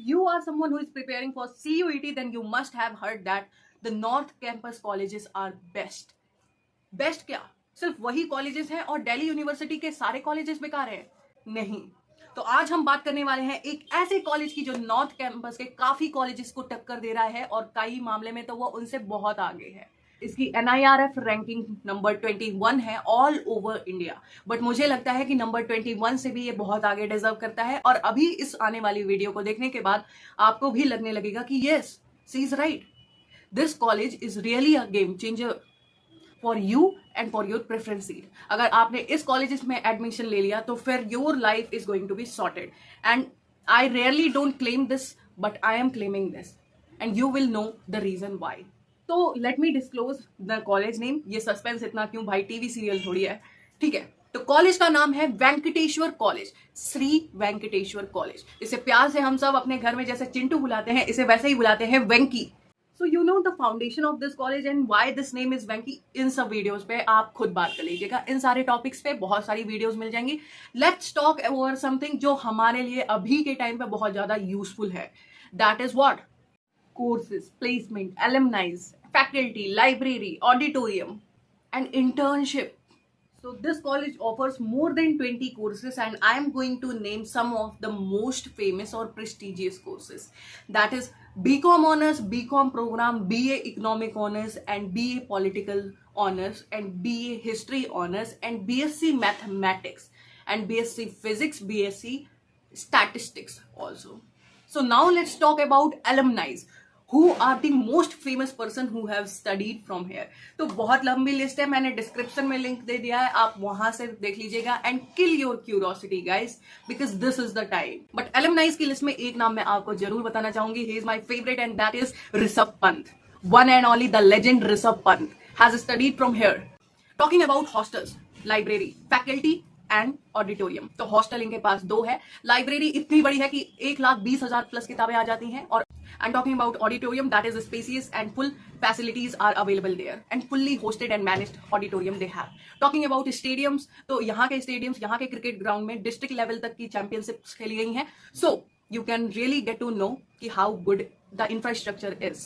you are someone who is preparing for CUET, then you must have heard that the North Campus colleges are best. Best क्या, सिर्फ वही colleges हैं और Delhi university के सारे colleges बेकार हैं? नहीं। तो आज हम बात करने वाले हैं एक ऐसे कॉलेज की जो नॉर्थ कैंपस के काफी कॉलेजेस को टक्कर दे रहा है और कई मामले में तो वो उनसे बहुत आगे है। इसकी NIRF रैंकिंग नंबर 21 है ऑल ओवर इंडिया, बट मुझे लगता है कि नंबर 21 से भी ये बहुत आगे डिजर्व करता है। और अभी इस आने वाली वीडियो को देखने के बाद आपको भी लगने लगेगा कि yes, she is right, this college is really a game changer for you and for your preference seat. अगर आपने इस कॉलेजेस में एडमिशन ले लिया तो फिर your life is going to be sorted. And I really don't claim this, but I am claiming this and you will know the reason why. तो let me disclose the college name. ये suspense इतना क्यों भाई, TV serial थोड़ी है, ठीक है। तो कॉलेज का नाम है वेंकटेश्वर कॉलेज, श्री वेंकटेश्वर कॉलेज। इसे प्यार से हम सब अपने घर में जैसे चिंटू बुलाते हैं, इसे वैसे ही बुलाते हैं वेंकी। So you know the foundation of this college and why this name is Venki। इन सब वीडियोस पे आप खुद बात कर लीजिएगा, इन सारे टॉपिक्स पे बहुत सारी वीडियोस मिल जाएंगी। लेट्स टॉक ओवर समथिंग जो हमारे लिए अभी के टाइम पे बहुत ज्यादा यूजफुल है। That is what? Courses, placement, एलुमनाइज, faculty, library, auditorium and internship. So this college offers more than 20 courses and I am going to name some of the most famous or prestigious courses. That is BCom Honors, BCom program, BA Economic Honors and BA Political Honors and BA History Honors and BSc Mathematics and BSc Physics, BSc Statistics also. So now let's talk about alumni. Who are the most famous person who have studied from here? तो बहुत लंबी list है, मैंने description में link दे दिया है, आप वहां से देख लीजिएगा and kill your curiosity guys, because this is the time. But एलुमनाइज की लिस्ट में एक नाम मैं आपको जरूर बताना चाहूंगी, he is my favourite and that is Rishabh Pant. One and only the legend Rishabh Pant has studied from here. Talking about hostels, library, faculty and auditorium. तो हॉस्टल इनके पास 2 है, लाइब्रेरी इतनी बड़ी है कि 1,20,000 प्लस किताबें आ जाती हैं, और I'm talking about auditorium that is spacious and full facilities are available there and fully hosted and managed auditorium they have. Talking about stadiums, तो यहाँ के stadiums, यहाँ के क्रिकेट ग्राउंड में डिस्ट्रिक्ट लेवल तक की चैंपियनशिप्स खेली गई हैं। So you can really get to know कि how good the infrastructure is.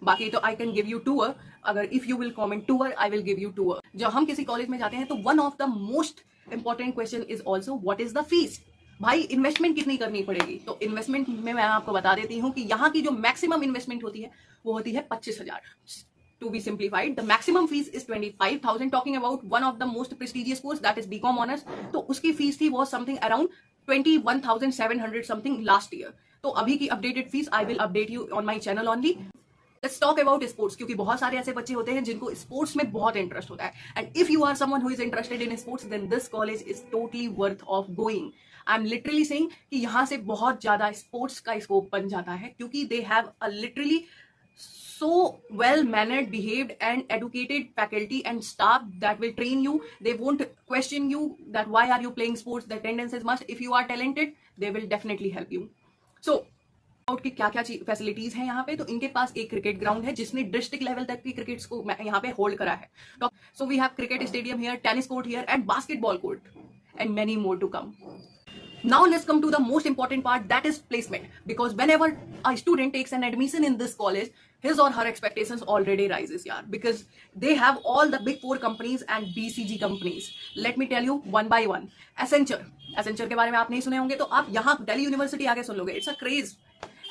बाकी तो I can give you tour, अगर if you will comment tour, I will give you tour। जब हम किसी कॉलेज में जाते हैं तो one of the most important question is also what is the fees। भाई इन्वेस्टमेंट कितनी करनी पड़ेगी? तो इन्वेस्टमेंट में मैं आपको बता देती हूँ कि यहाँ की जो मैक्सिमम इन्वेस्टमेंट होती है वो होती है 25,000। To be simplified, the maximum fees is 25,000। Talking about one of the most prestigious course that is BCom honours, तो उसकी फीस थी वो something around 21,700 something last year. तो अभी की updated fees I will update you on my channel only. Let's talk about sports, क्योंकि बहुत सारे ऐसे बच्चे होते हैं जिनको स्पोर्ट्स में बहुत इंटरेस्ट होता है and if you are someone who is interested in sports then this college is totally worth of going. I am literally saying कि यहाँ से बहुत ज्यादा स्पोर्ट्स का स्कोप बन जाता है, क्योंकि they have a literally so well mannered, behaved and educated faculty and staff that will train you. They won't question you that why are you playing sports, the attendance is must. If you are talented they will definitely help you. So out की क्या क्या facilities हैं यहाँ पे, तो इनके पास एक cricket ground है जिसने डिस्ट्रिक्ट लेवल तक की क्रिकेट्स को यहाँ पे होल्ड करा है। So we have cricket stadium here, tennis court here and basketball court and many more to come. Now let's come to the most important part, that is placement, because whenever a student takes an admission in this college, his or her expectations already rises yaar, because they have all the big 4 companies and BCG companies. Let me tell you one by one. Accenture के बारे में आप नहीं सुने होंगे, तो आप यहाँ दिल्ली यूनिवर्सिटी आगे सुन लोगे, it's a craze.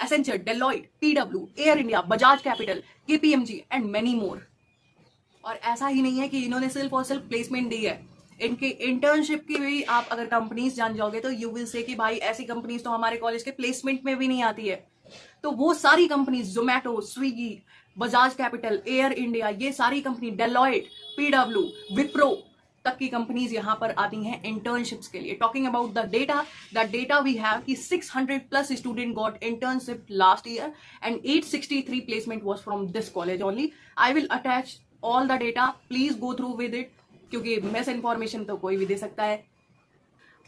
Accenture, Deloitte, PW, Air India, Bajaj Capital, KPMG and many more। और ऐसा ही नहीं है कि इन्होंने सिर्फ और सिर्फ प्लेसमेंट दी है, इनके इंटर्नशिप की भी आप अगर कंपनीज जान जाओगे तो यू विल से कि भाई ऐसी कंपनीज तो हमारे कॉलेज के प्लेसमेंट में भी नहीं आती है। तो वो सारी companies, Zomato, Swiggy, Bajaj capital, air India, ये सारी कंपनी, डेलॉयट, पीडब्ल्यू, विप्रो तक की कंपनीज यहाँ पर आती हैं इंटर्नशिप्स के लिए। Talking about the data we have कि 600 plus student got internship last year and 863 placement was from this college only. I will attach all the data, please go through with it, क्योंकि miss information तो कोई भी दे सकता है।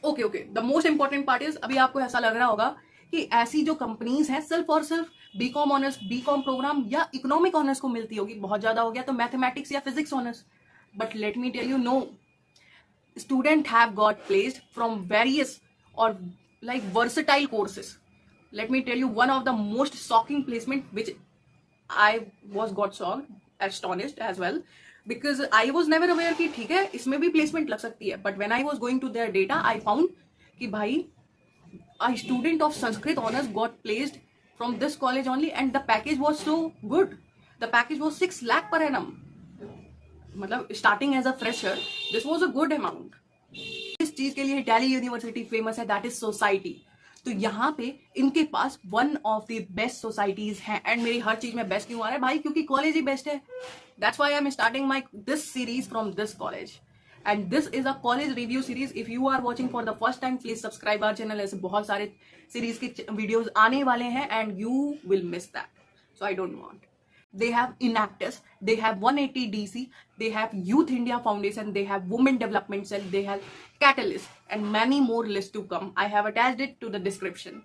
Okay, the most important part is, अभी आपको ऐसा लग रहा होगा कि ऐसी जो कंपनीज हैं सिर्फ और सिर्फ बीकॉम ऑनर्स, बीकॉम प्रोग्राम या इकोनॉमिक ऑनर्स को मिलती होगी, बहुत ज्यादा हो गया तो मैथमेटिक्स या physics honours. But let me tell you, no, student have got placed from various और like versatile courses let me tell you one of the most shocking placement which I got shocked, astonished as well, because I was never aware कि ठीक है इसमें भी placement लग सकती है, but when I was going to their data I found कि भाई a student of Sanskrit honors got placed from this college only and the package was so good. The package was 6 lakh per annum. मतलब starting as a fresher, this was a good amount. इस चीज के लिए Delhi university famous है, that is society. तो यहाँ पे इनके पास one of the best societies हैं. एंड मेरी हर चीज में बेस्ट क्यों आ रहा है भाई? क्योंकि कॉलेज ही बेस्ट है. That's why I am starting my this series from this college. And this is a college review series. If you are watching for the first time please subscribe our channel. ऐसे बहुत सारे series के videos आने वाले हैं and you will miss that. So I don't want. They have Enactus, they have 180 DC, they have Youth India Foundation, they have Women Development Cell, they have Catalyst, and many more lists to come. I have attached it to the description.